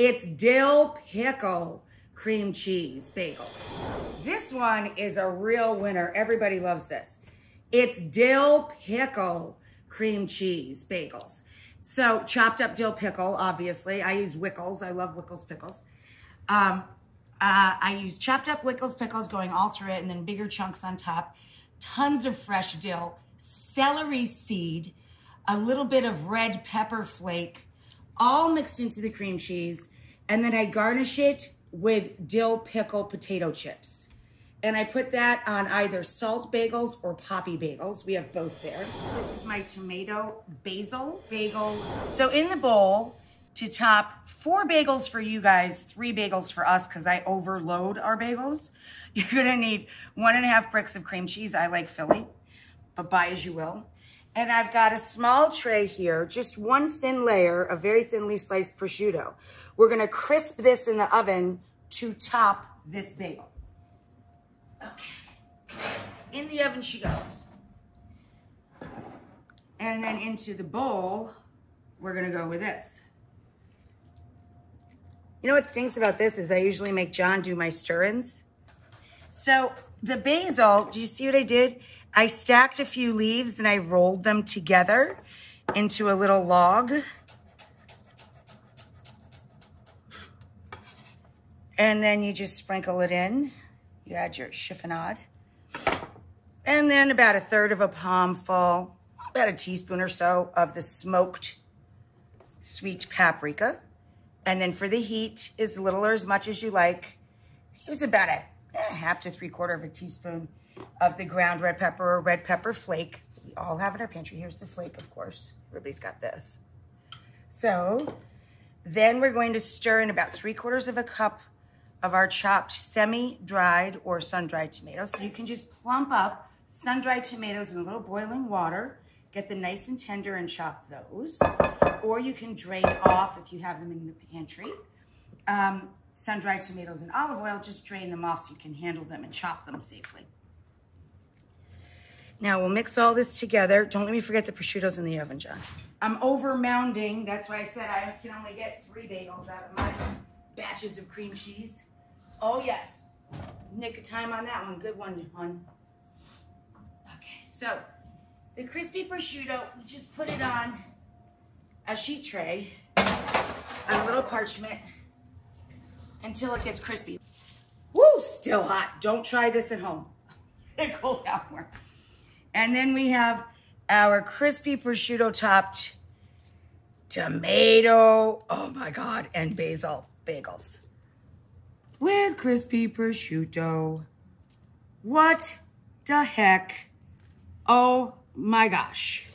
It's dill pickle cream cheese bagels. This one is a real winner. Everybody loves this. It's dill pickle cream cheese bagels. So chopped up dill pickle, obviously. I use Wickles. I love Wickles pickles. I use chopped up Wickles pickles going all through it and then bigger chunks on top. Tons of fresh dill, celery seed, a little bit of red pepper flake, all mixed into the cream cheese. And then I garnish it with dill pickle potato chips. And I put that on either salt bagels or poppy bagels. We have both there. This is my tomato basil bagel. So in the bowl, to top 4 bagels for you guys, 3 bagels for us, because I overload our bagels, you're gonna need 1.5 bricks of cream cheese. I like Philly, but buy as you will. And I've got a small tray here, just 1 thin layer of very thinly sliced prosciutto. We're gonna crisp this in the oven to top this bagel. Okay, in the oven she goes. And then into the bowl, we're gonna go with this. You know what stinks about this is I usually make John do my stir-ins. So the basil, do you see what I did? I stacked a few leaves and I rolled them together into a little log. And then you just sprinkle it in. You add your chiffonade. And then about 1/3 of a palmful, about a teaspoon or so of the smoked sweet paprika. And then for the heat, as little or as much as you like. Use about a 1/2 to 3/4 of a teaspoon of the ground red pepper or red pepper flake. We all have in our pantry. Here's the flake, of course. Everybody's got this. So then we're going to stir in about 3/4 of a cup of our chopped semi-dried or sun-dried tomatoes. So you can just plump up sun-dried tomatoes in a little boiling water, get them nice and tender and chop those. Or you can drain off if you have them in the pantry. Sun-dried tomatoes in olive oil, just drain them off so you can handle them and chop them safely. Now we'll mix all this together. Don't let me forget the prosciutto's in the oven, John. I'm over-mounding. That's why I said I can only get 3 bagels out of my batches of cream cheese. Oh yeah, nick of time on that one. Good one, hon. Okay, so the crispy prosciutto, we just put it on a sheet tray on a little parchment until it gets crispy. Woo, still hot. Don't try this at home. It cool down more. And then we have our crispy prosciutto topped tomato, oh my God, and basil bagels with crispy prosciutto. What the heck? Oh my gosh.